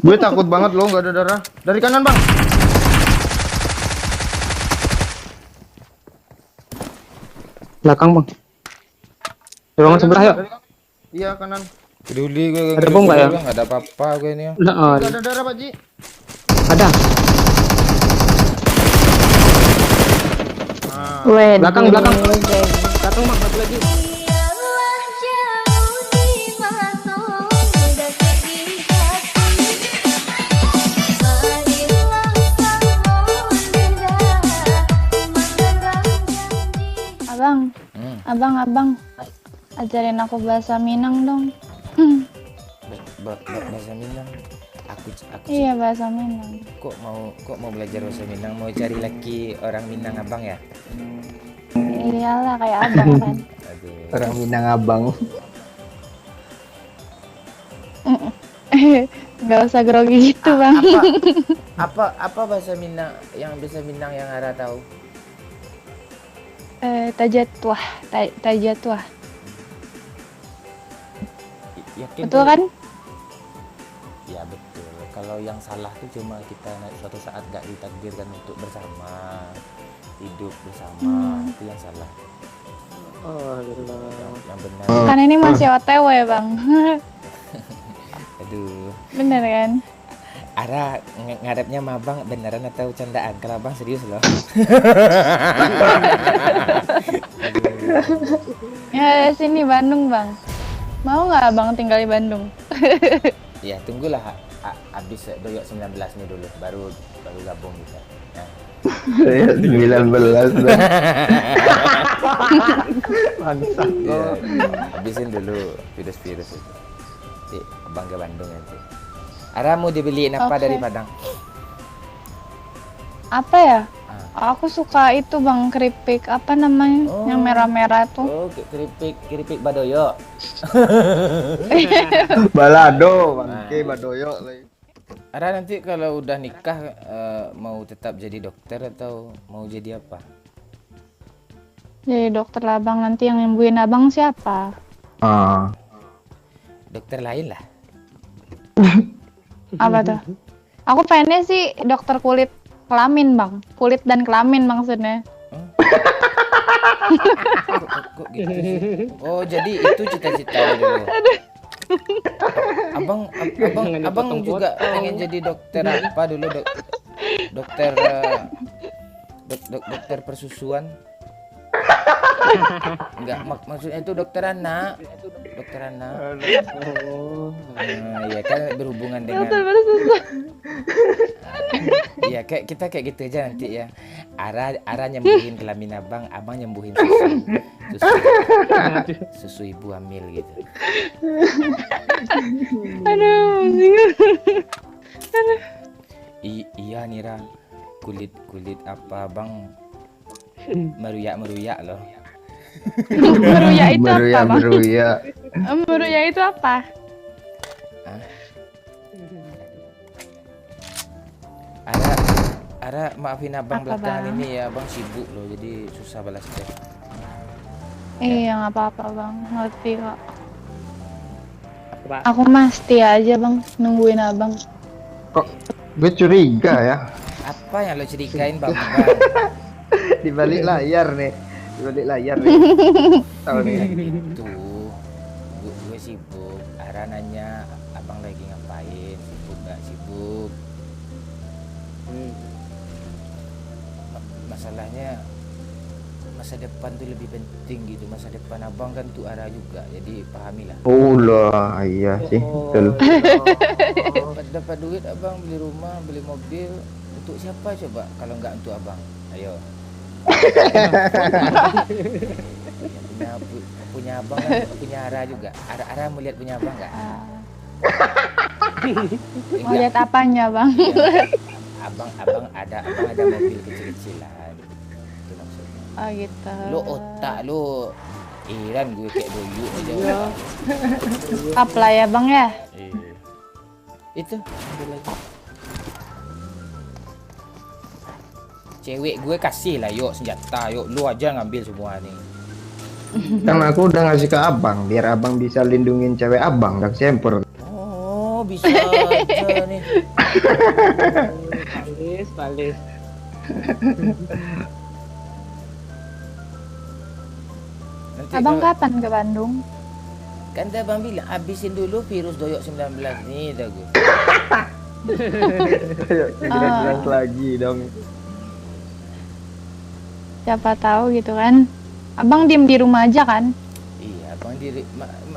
Gue takut banget loh, nggak ada darah. Dari kanan bang. Belakang bang. Ruangan sebelah yuk. Iya kanan. Peduli gue Ada bom nggak ya? Nggak ada apa-apa gue ini ya. Nah, Nggak ada darah Pak Ji. ada. Nah, Weh, Belakang. guys. Belakang bang, satu lagi. Biarlah jauh di mata dan sedih hati. Marilah sama lidah menerang janji. Abang, ajarin aku bahasa Minang dong. Bahasa Minang. Aku Iya, bahasa Minang. kok mau belajar bahasa Minang, mau cari laki orang Minang abang ya? Iyalah kayak abang kan. Aduh. Orang Minang abang. Nggak usah grogi gitu bang. Apa bahasa Minang yang Ara tahu? Tajatuah, tajatuah. Yakin Betul kan? Ya betul. Kalau yang salah tuh cuma kita suatu saat gak ditakdirkan untuk bersama, hidup bersama, itu yang salah. Oh, Yang benar. Kan ini masih OTW bang. Aduh. Bener kan? Ara ngarepnya mah abang beneran atau candaan? Kalau abang serius loh. Ya sini Bandung bang. Mau nggak abang tinggal di Bandung? Ya tunggulah habis doyok 19 nih dulu, baru gabung kita. Ya. saya 19 bang. bangsat. Iya, habisin dulu virus-virus itu. Nanti abang ke Bandung nanti. Ara mau dibeliin apa Oke. dari Padang? Apa ya? Aku suka itu bang, keripik apa namanya? Oh. Yang merah-merah tuh. Oh, keripik badoyo. Balado, bangke badoyo lagi. Ara nanti kalau udah nikah mau tetap jadi dokter atau mau jadi apa? Jadi dokter lah bang, nanti yang nyembuhin abang siapa? Dokter lain lah. Apa tuh? Aku pengennya sih dokter kulit kelamin bang, kulit dan kelamin maksudnya. Kok gitu sih? Oh, jadi itu cita-citanya dulu. Abang juga pengen jadi dokter apa dulu dokter dokter persusuan? Enggak, maksudnya itu dokter anak. Iya kan berhubungan dengan. Iya kita kayak gitu aja nanti ya. Ara nyembuhin kelamin abang nyembuhin susu ibu hamil gitu. Aduh, pusing. Iya Nira, kulit apa bang meruyak loh. Meruya itu apa bang? Meruya. Meruya itu apa? Ara maafin abang Apa, belakangan Bang? ini ya, abang sibuk loh jadi susah balas chat. Iya nggak apa-apa bang, ngerti kok. Aku mah setia aja bang, nungguin abang. Kok gue curiga ya. Apa yang lo ceritain bang? Di balik layar nih. Tahu nih. Itu gue sibuk. Ara nanya abang lagi ngapain, sibuk nggak sibuk. Masalahnya masa depan tuh lebih penting gitu, masa depan abang kan tuh Ara juga, jadi pahamilah. Lah, iya sih, betul. Dapat duit abang beli rumah, beli mobil, untuk siapa coba kalau nggak untuk abang? Ayo. Yang punya abang kan punya Ara juga. Ara mau lihat punya abang nggak? Mau lihat apanya bang? Iya. Abang ada mobil kecil-kecilan. Itu maksudnya. Oh gitu. Lo otak lo Iran gue kayak doyu aja. Up lah ya bang ya. Iya. Itu ada lagi. Cewek gue kasih lah yuk senjata, yuk lu aja ngambil semua nih. Kan aku udah ngasih ke abang, biar abang bisa lindungin cewek abang, gak sempur. Oh bisa aja nih. Balis. Nanti Abang kalau- kapan ke Bandung? Kan tadi abang bilang habisin dulu virus doyok 19 nih dah gue. Ayo, jelas lagi dong. Siapa tahu gitu kan. Abang diem di rumah aja kan? Iya, abang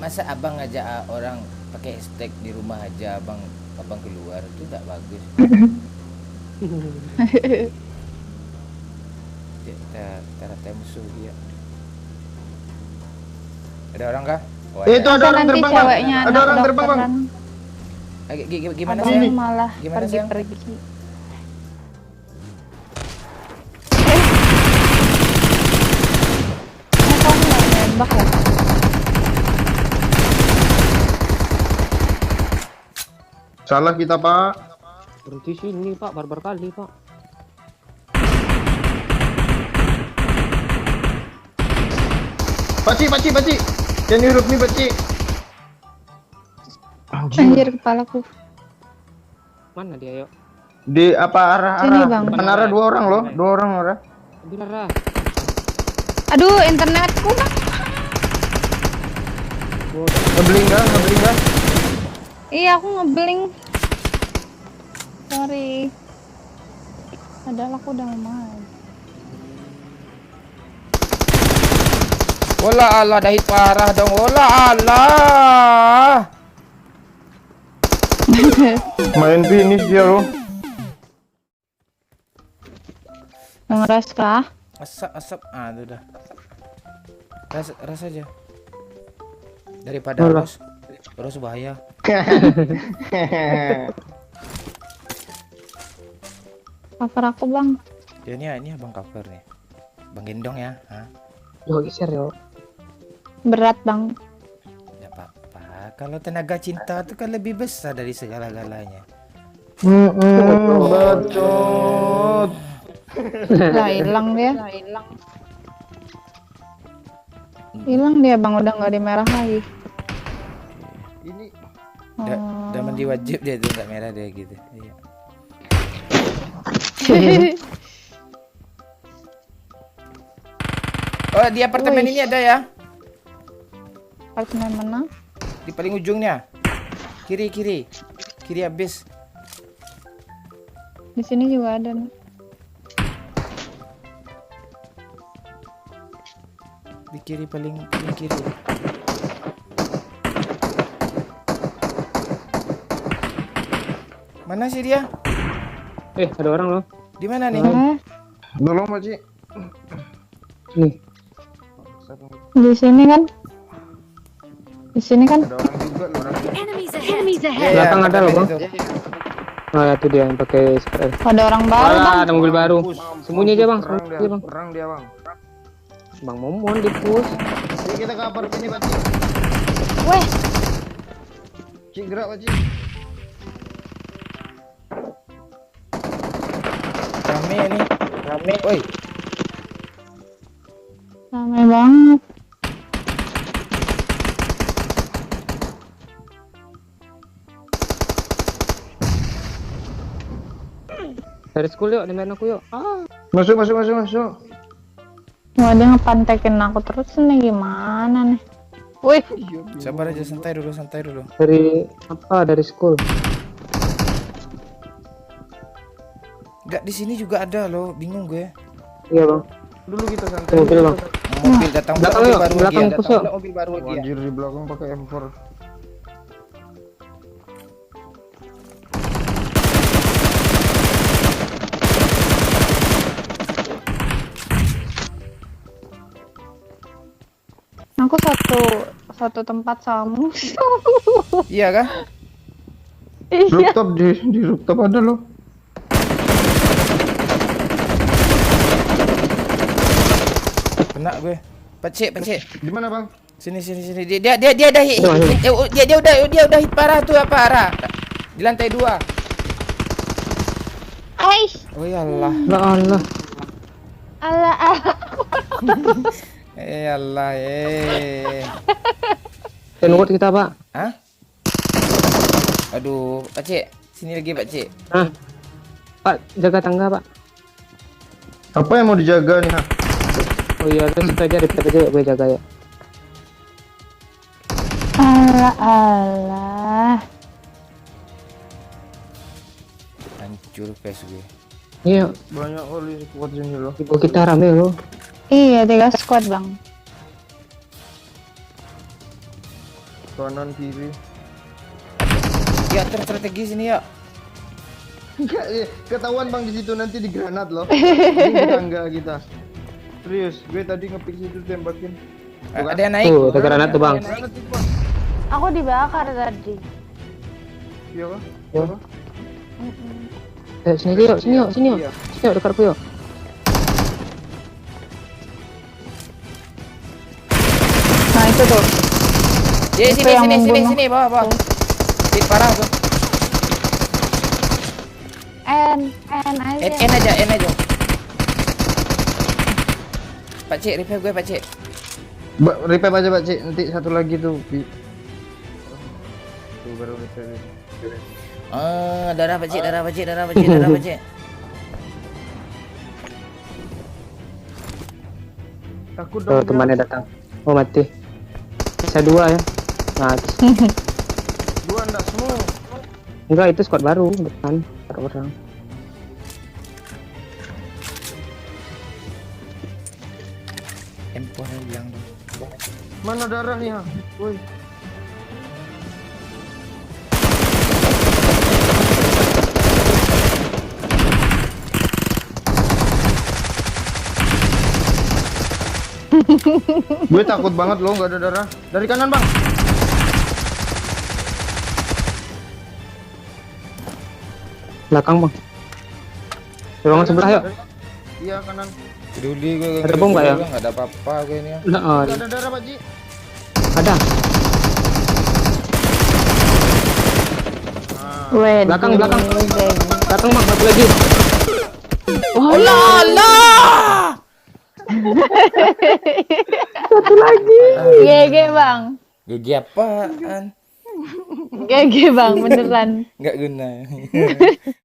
masa abang ngajak orang pakai hashtag di rumah aja, abang keluar itu tak bagus. Kita rata musuh dia. Ada orang kah? Oh, Itu ada Masa orang nanti terbang bang. ceweknya Ada anak orang terbang bang. dokteran, Gimana abang sih? malah Gimana, sayang? pergi-pergi. Kok nggak nembak ya? Salah kita pak. Berhenti sini Pak, barbar kali Pak. Pakcik. Yang hirup nih pakcik. Anjir kepalaku. Mana dia yuk? Di apa arah? Sini, Bang. Depan arah 2 orang loh. 2 orang arah. Bener. Aduh, internetku bang. Ngebling dah. Iya, aku ngebling. Sorry. Padahal aku udah mau main. Olah Allah dah hit parah dong. Olah Allah. Main finish dia loh. Ngeras kah? Asap. Ah, itu dah. Ras aja. Daripada Olah. Ros bahaya. Cover aku bang. Ya ini abang cover nih. Bang gendong ya. Hah? Yo, share yo. Berat bang. Tidak apa-apa. Kalau tenaga cinta itu kan lebih besar dari segala-galanya. Bacot. Lah hilang dia. Hilang dia bang, udah nggak di merah lagi. Ini Udah mandi wajib dia tuh nggak merah dia gitu. Iya. Oh di apartemen ini ada ya? Apartemen mana? Di paling ujungnya. Kiri habis. Di sini juga ada nih. Di kiri paling kiri. Mana sih dia? Ada orang loh. Di mana nih? tolong pakcik. Nih. Di sini kan? Di sini kan? Ada orang juga loh. Enemies ahead. Iya, Belakang ada loh, Bang. itu. Oh ya, itu dia yang pakai spray. Ada orang baru bang. Ada mobil baru. Sembunyi aja, Bang. Perang dia, Sembunyi, Bang. perang dia bang. Bang Momon di push. Jadi kita ke apartemen ini pakcik. Weh, Cik gerak pakcik. Rame nih. Woi, ramai banget. Dari school yuk, main aku yuk. Masuk. Wah dia ngepantekin aku terus nih, gimana nih? Wih, sabar aja, santai dulu. Dari apa? Dari school. Enggak, di sini juga ada loh, bingung gue. Iya, Bang. Dulu kita santai. Ke mobil, Bang. Mobil datang Belakang mobil yuk, baru belakang dia. push yuk. Mobil baru dia. Anjir di belakang pakai M4. aku satu tempat sama musuh. Iya kah? Iya. Rooftop di rooftop ada loh. Kena gue. Pecik. Di mana bang? Sini. Dia dah hit. Dia udah hit parah tuh apa arah? Di lantai 2. Aish, Oh ya Allah. Allah. ala. Nunggu kita, Pak. Hah? Aduh, Pak Cik. Sini lagi Pak Cik. Hah? Pak, jaga tangga, Pak. Apa yang mau dijaga nih, ha? Oh iya, udah situ aja, repeat aja, gue jaga ya. Alah, alah. Hancur face gue. Iya, Banyak oli kuat sini loh. ibu kita rame loh. Iya, 3 squad bang. Kanan kiri. Ya, strategi sini ya. Enggak, ketahuan bang di situ nanti di granat loh. Ini di tangga kita. Serius, gue tadi ngepick situ tembakin. Ada yang naik. Tuh, ada granat tuh, Bang. Granat itu, Bang. Aku dibakar tadi. Iya, Bang. Ya. Sini aja yuk, sini yuk, sini yuk. Iya. Sini yuk, dekat aku yuk. Nah itu tuh. Ya, Itu sini yang sini sini membunuh. sini bawah bawah. Hit parah tuh. N aja. N aja. Pak Cik, revive gue Pak Cik. Revive aja Pak Cik, nanti satu lagi tuh. Tuh baru revive. Darah Pak Cik, darah Pak Cik, darah Pak Cik, darah Pak Cik. Takut Tuh, dong. temannya datang. Oh, mati. Bisa 2 ya. Nah, Dua enggak semua. enggak, itu squad baru depan. Ada orang. M4 hilang dong. Mana darah nih, ha? Woi. Gue takut banget loh nggak ada darah. Dari kanan bang. Belakang, Bang. Ruangan sebelah yuk. Iya kanan. Peduli gue. Ada bom nggak ya? Nggak ada apa-apa gue ini ya. Nah, Nggak ada darah Pak Ji. ada. Weh, Belakang, belakang. geng. Belakang, Bang, satu lagi. Oh lah. GG bang. GG apaan? GG bang, beneran. Nggak guna.